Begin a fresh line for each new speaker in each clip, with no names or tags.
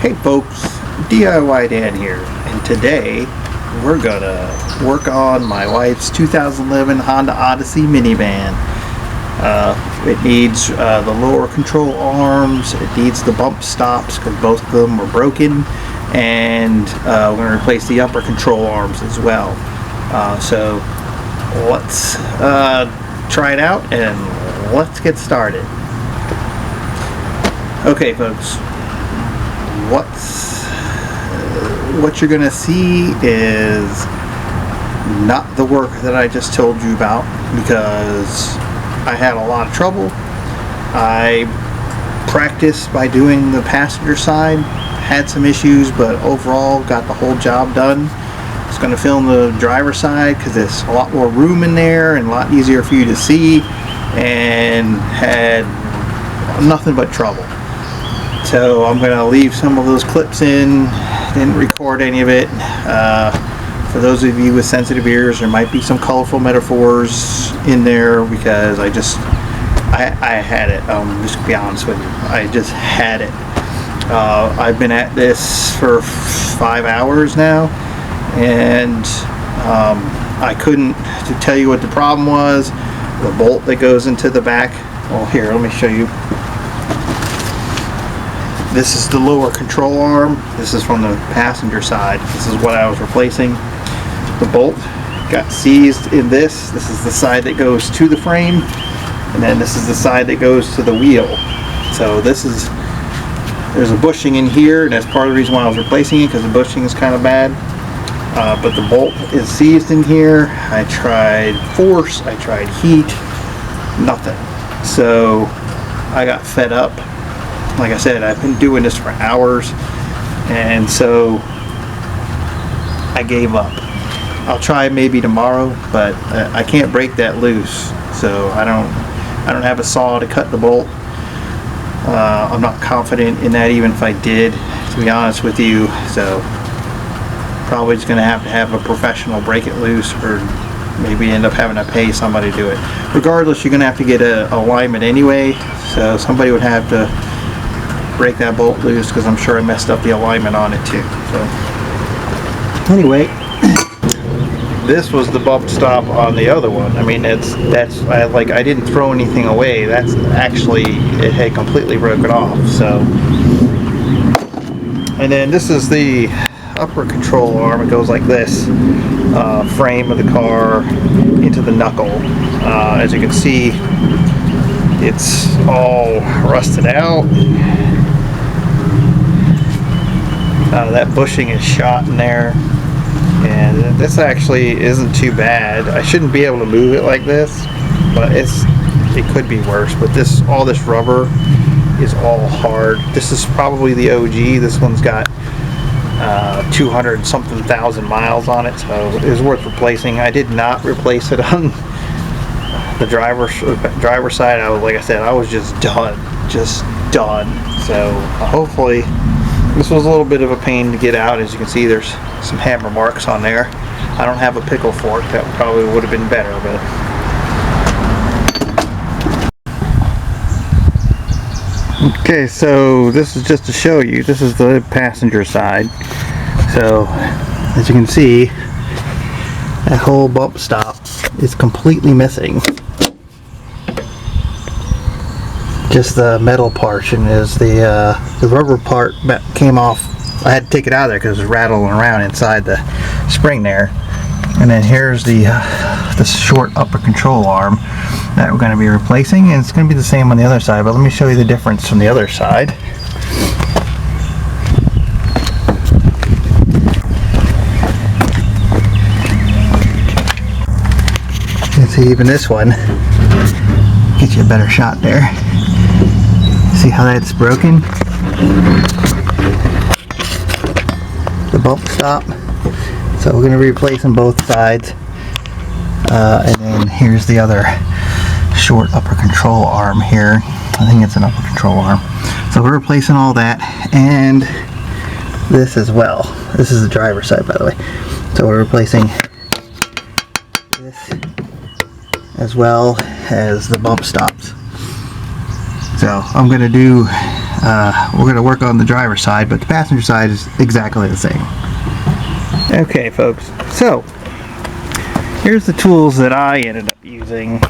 Hey folks, DIY Dan here, and today we're gonna work on my wife's 2011 Honda Odyssey minivan. It needs the lower control arms, it needs the bump stops because both of them were broken, and we're going to replace the upper control arms as well. So let's try it out and let's get started. Okay folks, what you're gonna see is not the work that I just told you about, because I had a lot of trouble. I practiced by doing the passenger side, had some issues, but overall got the whole job done. It's going to film the driver side because there's a lot more room in there and a lot easier for you to see, and had nothing but trouble. So I'm going to leave some of those clips in. Didn't record any of it. For those of you with sensitive ears, there might be some colorful metaphors in there because I had it. Just to be honest with you, I just had it. I've been at this for 5 hours now, and I couldn't to tell you what the problem was. The bolt that goes into the back. Well, here, let me show you. This is the lower control arm. This is from the passenger side. This is what I was replacing. The bolt got seized in this. This is the side that goes to the frame, and then this is the side that goes to the wheel. So there's a bushing in here, and that's part of the reason why I was replacing it, because the bushing is kind of bad. But the bolt is seized in here. I tried force, I tried heat, nothing. So I got fed up. Like I said, I've been doing this for hours, and so I gave up. I'll try maybe tomorrow, but I can't break that loose. So I don't have a saw to cut the bolt. I'm not confident in that, even if I did, to be honest with you. So probably just going to have a professional break it loose, or maybe end up having to pay somebody to do it. Regardless, you're going to have to get a alignment anyway, so somebody would have to break that bolt loose, because I'm sure I messed up the alignment on it too. So anyway, this was the bump stop on the other one. I mean, I didn't throw anything away. That's actually, it had completely broken off. So, and then this is the upper control arm. It goes like this, frame of the car into the knuckle. As you can see, it's all rusted out. That bushing is shot in there, and this actually isn't too bad. I shouldn't be able to move it like this, but it could be worse. But all this rubber is all hard. This is probably the OG. This one's got 200 something thousand miles on it, so it was worth replacing. I did not replace it on the driver side. Like I said, I was just done. So hopefully. This was a little bit of a pain to get out. As you can see, there's some hammer marks on there. I don't have a pickle fork. That probably would have been better, but okay, so this is just to show you. This is the passenger side. So as you can see, that whole bump stop is completely missing. Just the metal portion is the rubber part that came off. I had to take it out of there because it was rattling around inside the spring there. And then here's the short upper control arm that we're going to be replacing, and it's going to be the same on the other side. But let me show you the difference from the other side. You can see even this one. Get you a better shot there. See how that's broken? The bump stop. So we're going to replace on both sides. And then here's the other short upper control arm here. I think it's an upper control arm. So we're replacing all that, and this as well. This is the driver's side, by the way. So we're replacing this as well as the bump stops. So I'm going to do We're going to work on the driver's side, but the passenger side is exactly the same. Okay, folks, so here's the tools that I ended up using.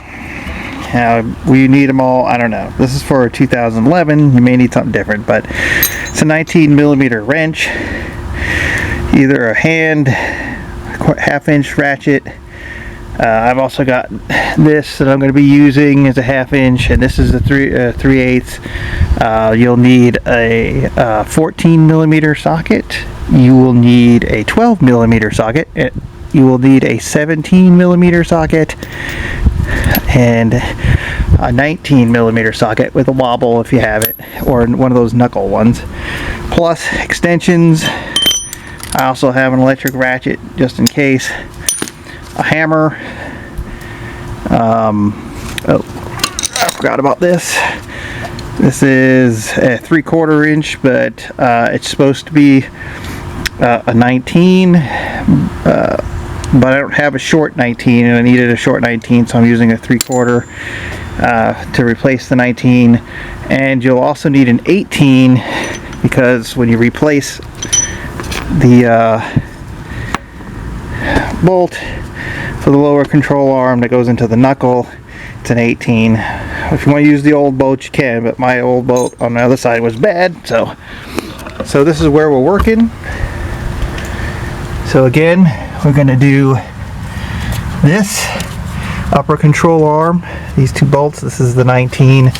We need them all, I don't know. This is for a 2011, you may need something different, but it's a 19mm wrench, either a hand, half-inch ratchet. I've also got this that I'm going to be using as a half-inch, and this is a 3/8. You'll need a 14mm socket. You will need a 12mm socket. You will need a 17mm socket and a 19mm socket with a wobble if you have it, or one of those knuckle ones, plus extensions. I also have an electric ratchet just in case, a hammer. Oh, I forgot about this. This is a 3/4 inch, but it's supposed to be a 19, but I don't have a short 19, and I needed a short 19, so I'm using a 3/4 to replace the 19. And you'll also need an 18, because when you replace the bolt for the lower control arm that goes into the knuckle, it's an 18. If you want to use the old bolt, you can, but my old bolt on the other side was bad, so this is where we're working. So again, we're going to do this upper control arm, these two bolts. This is the 19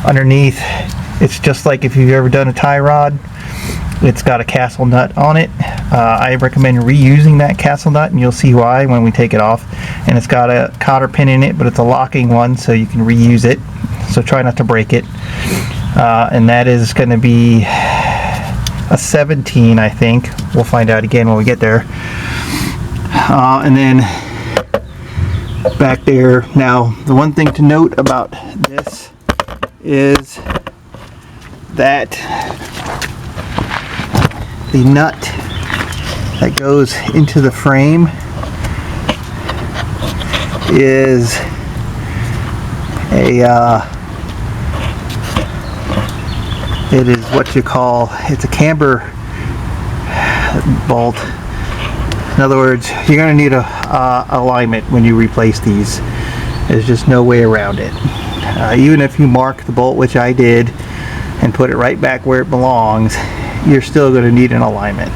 underneath. It's just like if you've ever done a tie rod. It's got a castle nut on it. I recommend reusing that castle nut, and you'll see why when we take it off. And it's got a cotter pin in it, but it's a locking one, so you can reuse it. So try not to break it. And that is going to be a 17, I think. We'll find out again when we get there. And then back there. Now, the one thing to note about this is that the nut that goes into the frame is it is what you call, it's a camber bolt. In other words, you're going to need a alignment when you replace these. There's just no way around it. Even if you mark the bolt, which I did, and put it right back where it belongs, you're still going to need an alignment.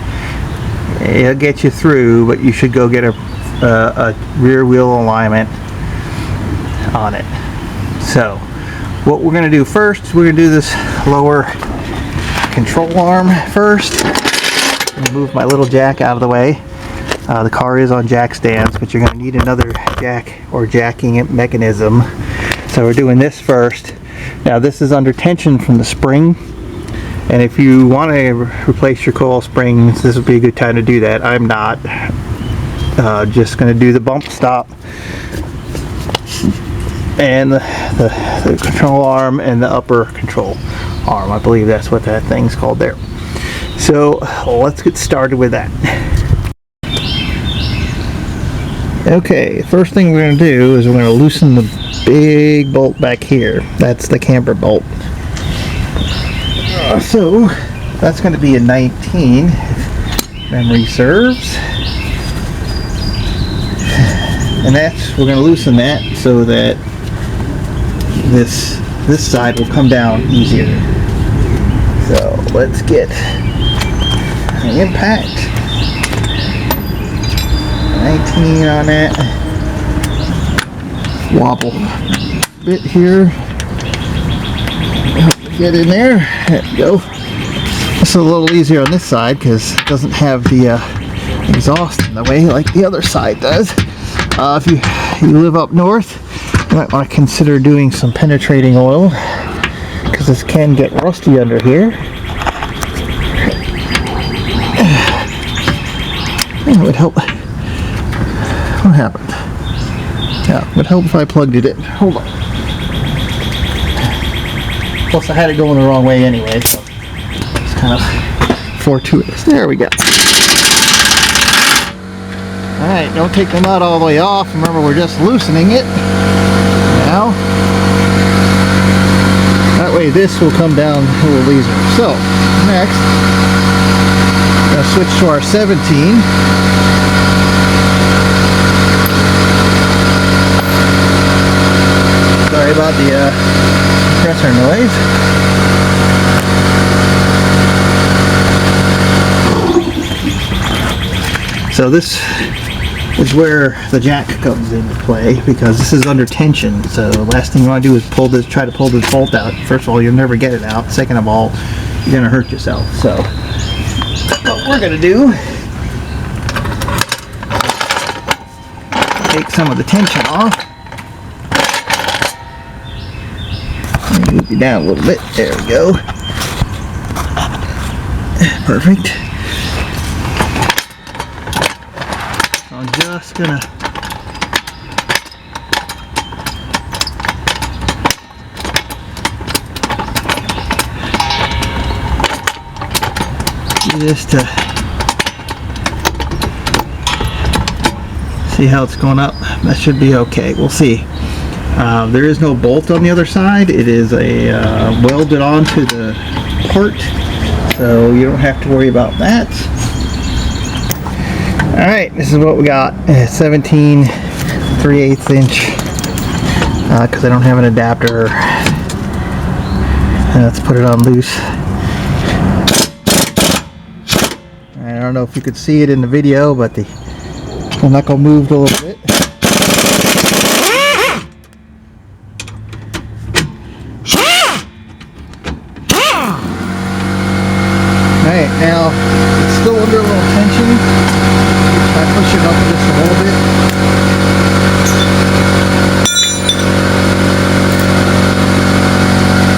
It'll get you through, but you should go get a rear wheel alignment on it. So what we're going to do first, we're going to do this lower control arm first. I'm going to move my little jack out of the way. The car is on jack stands, but you're going to need another jack or jacking mechanism. So we're doing this first. Now this is under tension from the spring, and if you want to replace your coil springs, this would be a good time to do that. I'm not. Just going to do the bump stop and the control arm and the upper control arm. I believe that's what that thing's called there. So let's get started with that. Okay, first thing we're going to do is we're going to loosen the big bolt back here. That's the camber bolt. So that's going to be a 19, if memory serves. And we're going to loosen that so that this side will come down easier. So let's get an impact. 19 on that. Wobble bit here. Get in there. There we go. It's a little easier on this side because it doesn't have the exhaust in the way like the other side does. If you live up north, you might want to consider doing some penetrating oil because this can get rusty under here. It would help. What happened? Yeah, it would help if I plugged it in. Hold on. Plus I had it going the wrong way anyway, so it's kind of fortuitous. There we go. Alright, don't take the nut all the way off. Remember, we're just loosening it. Now, that That way this will come down a little easier. So, next, I'm going to switch to our 17. Sorry about the compressor noise. So this is where the jack comes into play, because this is under tension. So the last thing you want to do is try to pull this bolt out. First of all, you'll never get it out. Second of all, you're going to hurt yourself. So what we're going to do, take some of the tension off. Move you down a little bit. There we go. Perfect. So I'm just gonna do this to see how it's going up. That should be okay. We'll see. There is no bolt on the other side. It is a welded onto the part, so you don't have to worry about that. Alright, this is what we got. 17 3/8 inch, because I don't have an adapter. Let's put it on loose. I don't know if you could see it in the video, but the knuckle moved a little bit. Alright, now it's still under a little tension. I push it up just a little bit.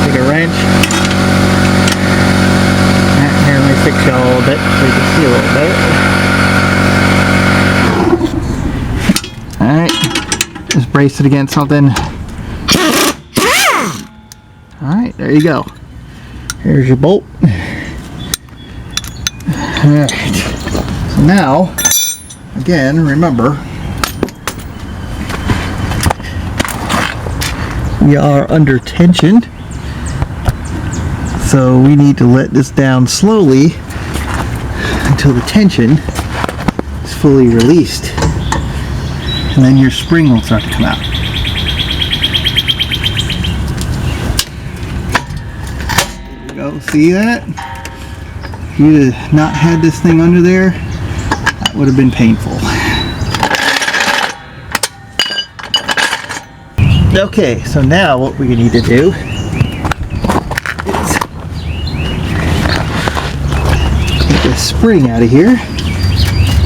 Take a wrench. Here, let me fix it a little bit so you can see a little bit. Alright, just brace it against something. Alright, there you go. Here's your bolt. Alright, so now, again, remember, we are under tension, so we need to let this down slowly until the tension is fully released, and then your spring will start to come out. There you go, see that? If you had not had this thing under there, that would have been painful. Okay, so now what we need to do is get this spring out of here.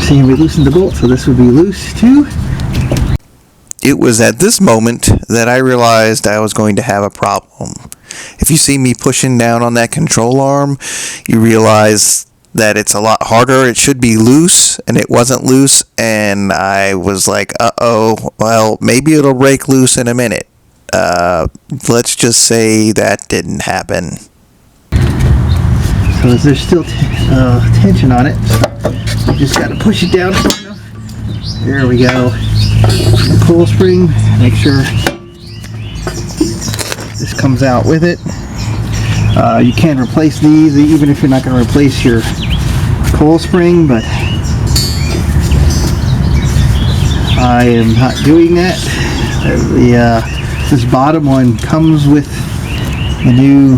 See, we loosened the bolt, so this would be loose too.
It was at this moment that I realized I was going to have a problem. If you see me pushing down on that control arm, you realize that it's a lot harder. It should be loose, and it wasn't loose, and I was like, uh-oh, well, maybe it'll break loose in a minute. Let's just say that didn't happen.
So there's still tension on it. You just got to push it down. There we go. The coil spring, make sure this comes out with it. You can replace these even if you're not going to replace your coil spring, but I am not doing that. This bottom one comes with a new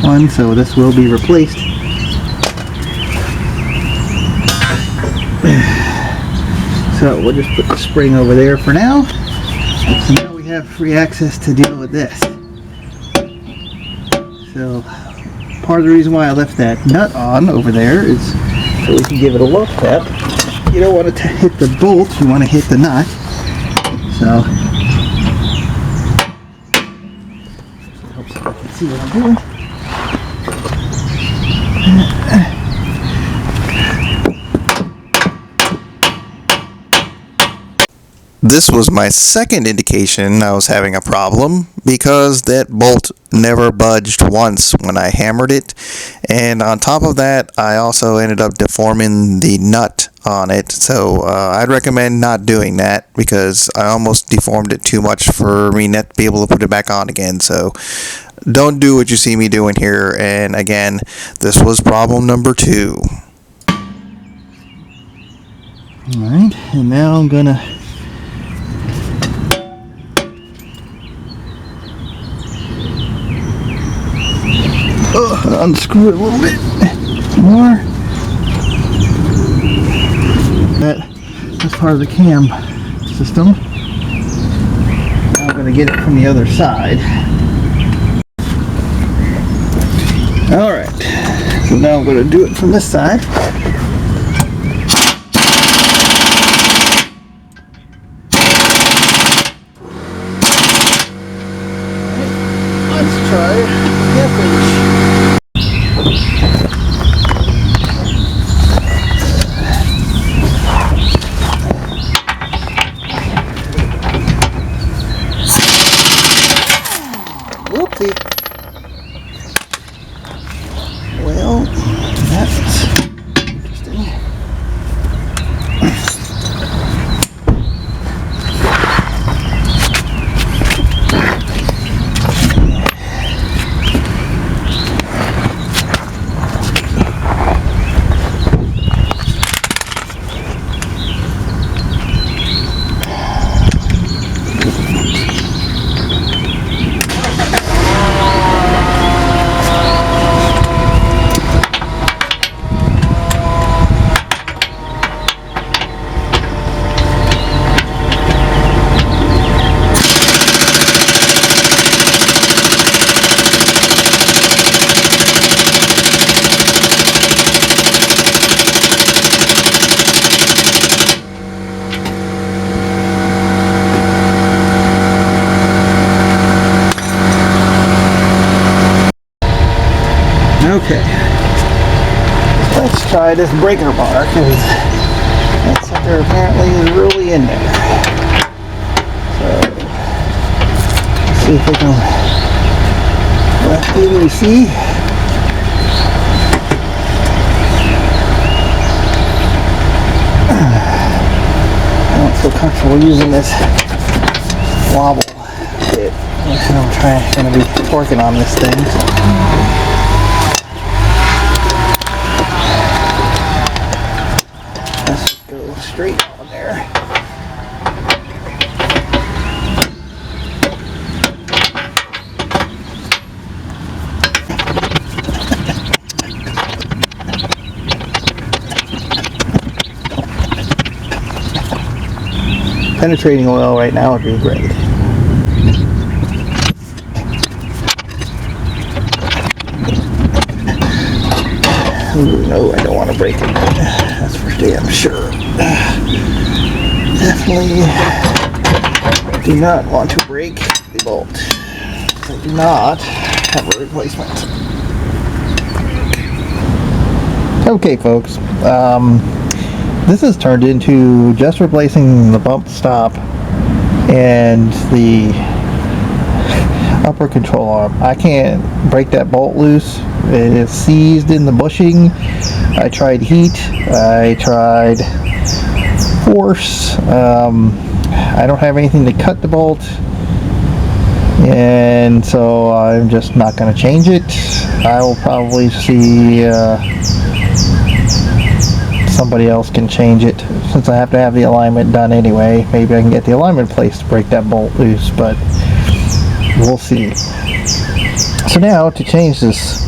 one, so this will be replaced. So we'll just put the spring over there for now. So now we have free access to deal with this. So part of the reason why I left that nut on over there is so we can give it a lock tap. You don't want to hit the bolt, you want to hit the nut. So helps if I can see what I'm doing.
This was my second indication I was having a problem, because that bolt never budged once when I hammered it, and on top of that I also ended up deforming the nut on it, so I'd recommend not doing that, because I almost deformed it too much for me not to be able to put it back on again. So don't do what you see me doing here. And again, this was problem number 2.
Alright, and now I'm gonna unscrew it a little bit more. That's part of the cam system. Now I'm gonna get it from the other side. Alright, so now I'm gonna do it from this side. Let's try half-inch. Whoopsie. Well, that's interesting. Okay, let's try this breaker bar because that sucker apparently is really in there. So, let's see if we can left PVC. I don't feel comfortable using this wobble bit. I'm going to be torquing on this thing. So. Straight on there. Penetrating oil right now would be great. Ooh, no, I don't want to break it. That's for damn sure. Definitely do not want to break the bolt. I do not have a replacement. Okay, folks. This has turned into just replacing the bump stop and the upper control arm. I can't break that bolt loose. It is seized in the bushing. I tried heat. I tried force. I don't have anything to cut the bolt, and so I'm just not going to change it. I will probably see somebody else can change it, since I have to have the alignment done anyway. Maybe I can get the alignment placed to break that bolt loose, but we'll see. So now to change this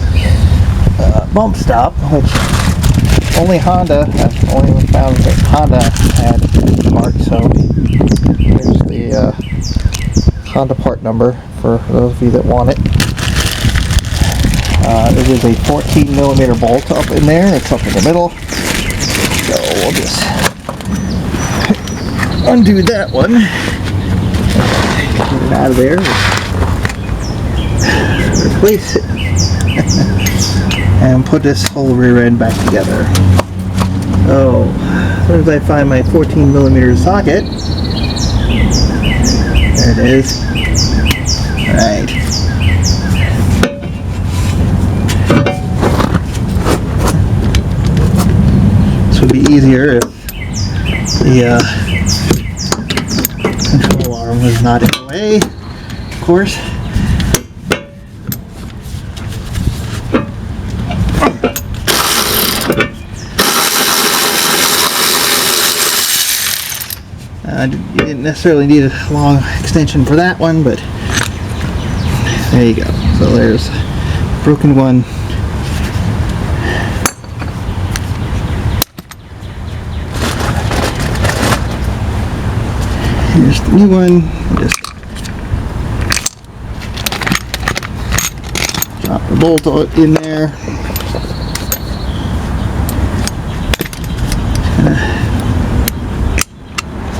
bump stop, which only Honda, I've only found that Honda had the part, so here's the Honda part number for those of you that want it. It is a 14 millimeter bolt up in there. It's up in the middle. So we'll just undo that one. Get it out of there. Replace it. And put this whole rear end back together. Oh, as soon as I find my 14 millimeter socket, there it is. Alright. This would be easier if the control arm was not in the way, of course. You didn't necessarily need a long extension for that one, but there you go. So there's a broken one. Here's the new one. Just drop the bolt in there.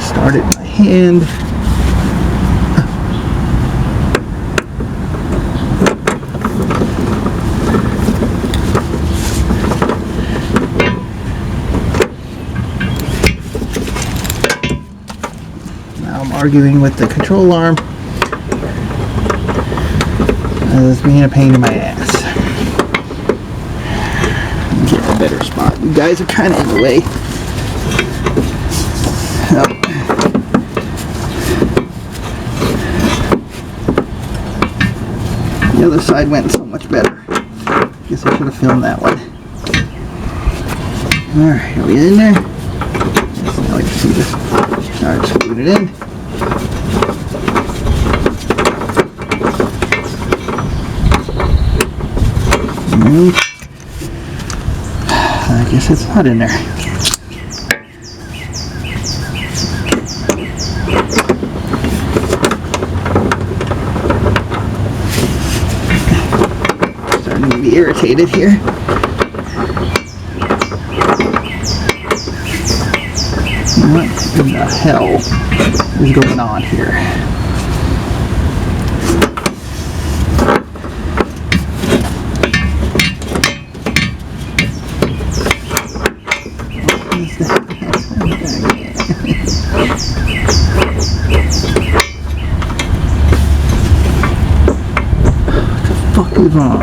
Start it by hand. Now I'm arguing with the control arm. It's being a pain in my ass. Get a better spot. You guys are kind of in the way. The other side went so much better. Guess I should have filmed that one. Alright, are we in there? Yes, now I can see this. Alright, screwing it in. I guess it's not in there. Starting to be irritated here. What in the hell is going on here? What the fuck is wrong?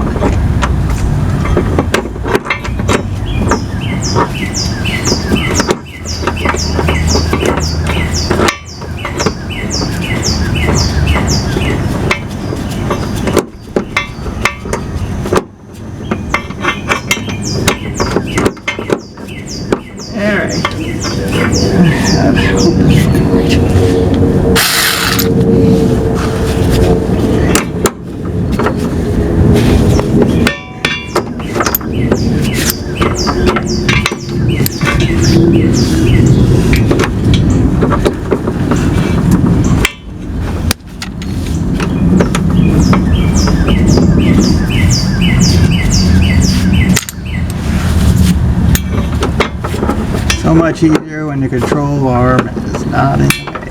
So much easier when the control arm is not in the way.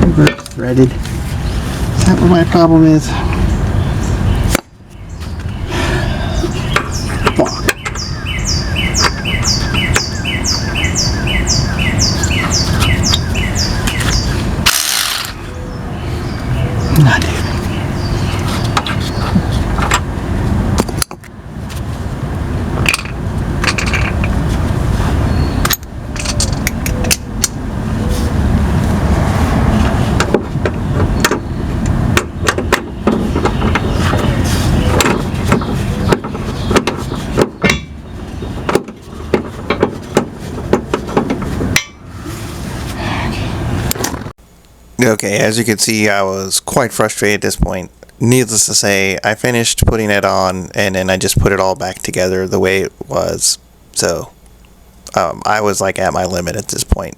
Reverse threaded. Is that what my problem is? Fuck. Not even.
Okay, as you can see, I was quite frustrated at this point. Needless to say, I finished putting it on, and then I just put it all back together the way it was. So, I was like at my limit at this point.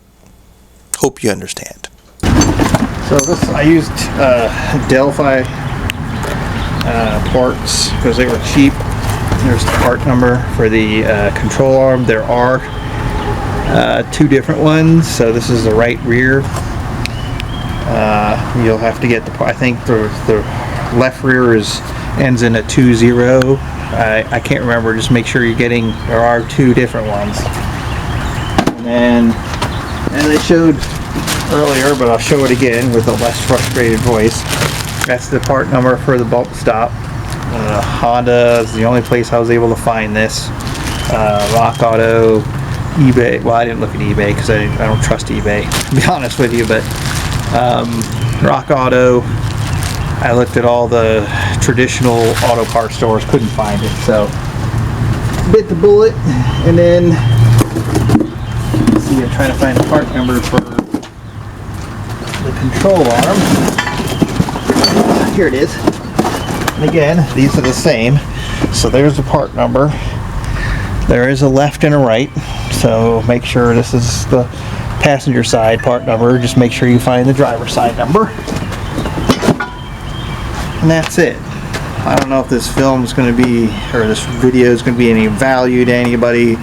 Hope you understand.
So this, I used Delphi parts because they were cheap. There's the part number for the control arm. There are two different ones. So this is the right rear. You'll have to get the, I think the left rear ends in a 2.0. I can't remember, just make sure you're getting, there are two different ones. And they showed earlier, but I'll show it again with a less frustrated voice. That's the part number for the bump stop. Honda is the only place I was able to find this. Rock Auto, eBay. Well, I didn't look at eBay because I don't trust eBay, to be honest with you, but Rock Auto, I looked at all the traditional auto parts stores, couldn't find it, so bit the bullet, and then let's see, I'm trying to find a part number for the control arm. Here it is. And again, these are the same. So there's the part number. There is a left and a right. So make sure this is the passenger side part number. Just make sure you find the driver's side number. And that's it. I don't know if this film is going to be, or this video is going to be any value to anybody,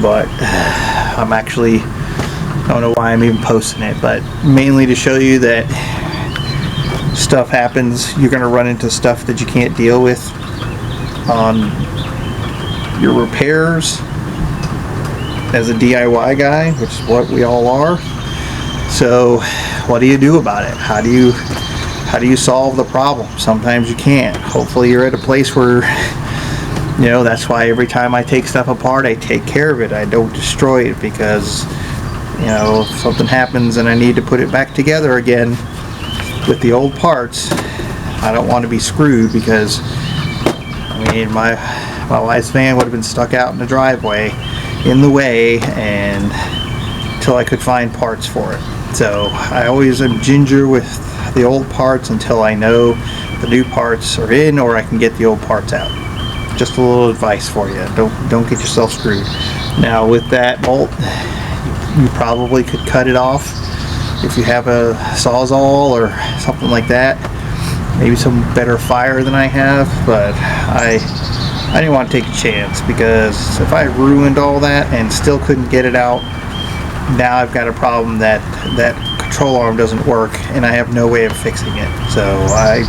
but I'm actually, I don't know why I'm even posting it, but mainly to show you that stuff happens. You're going to run into stuff that you can't deal with on your repairs as a DIY guy, which is what we all are. So what do you do about it? How do you solve the problem? Sometimes you can't. Hopefully you're at a place where, you know, that's why every time I take stuff apart, I take care of it. I don't destroy it, because, you know, if something happens and I need to put it back together again with the old parts, I don't want to be screwed, because I mean, my wife's van would have been stuck out in the driveway in the way, and until I could find parts for it. So I always am ginger with the old parts until I know the new parts are in, or I can get the old parts out. Just a little advice for you. Don't get yourself screwed. Now with that bolt, you probably could cut it off if you have a Sawzall or something like that. Maybe some better fire than I have, but I didn't want to take a chance, because if I ruined all that and still couldn't get it out, now I've got a problem that control arm doesn't work and I have no way of fixing it. So I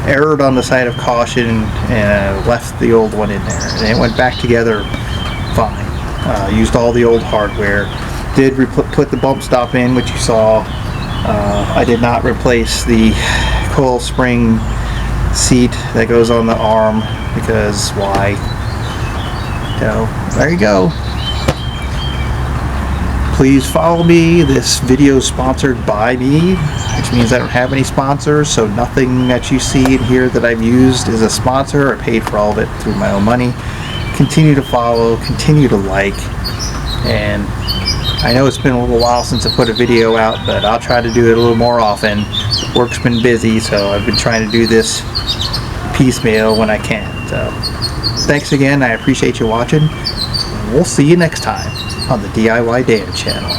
erred on the side of caution and left the old one in there, and it went back together fine. Used all the old hardware. Did put the bump stop in, which you saw. I did not replace the coil spring seat that goes on the arm, because why? So there you go. Please follow me. This video is sponsored by me, which means I don't have any sponsors, so nothing that you see in here that I've used is a sponsor. I paid for all of it through my own money. Continue to follow, continue to like, and I know it's been a little while since I put a video out, but I'll try to do it a little more often. Work's been busy, so I've been trying to do this piecemeal when I can. So thanks again. I appreciate you watching. We'll see you next time on the DIY Dan channel.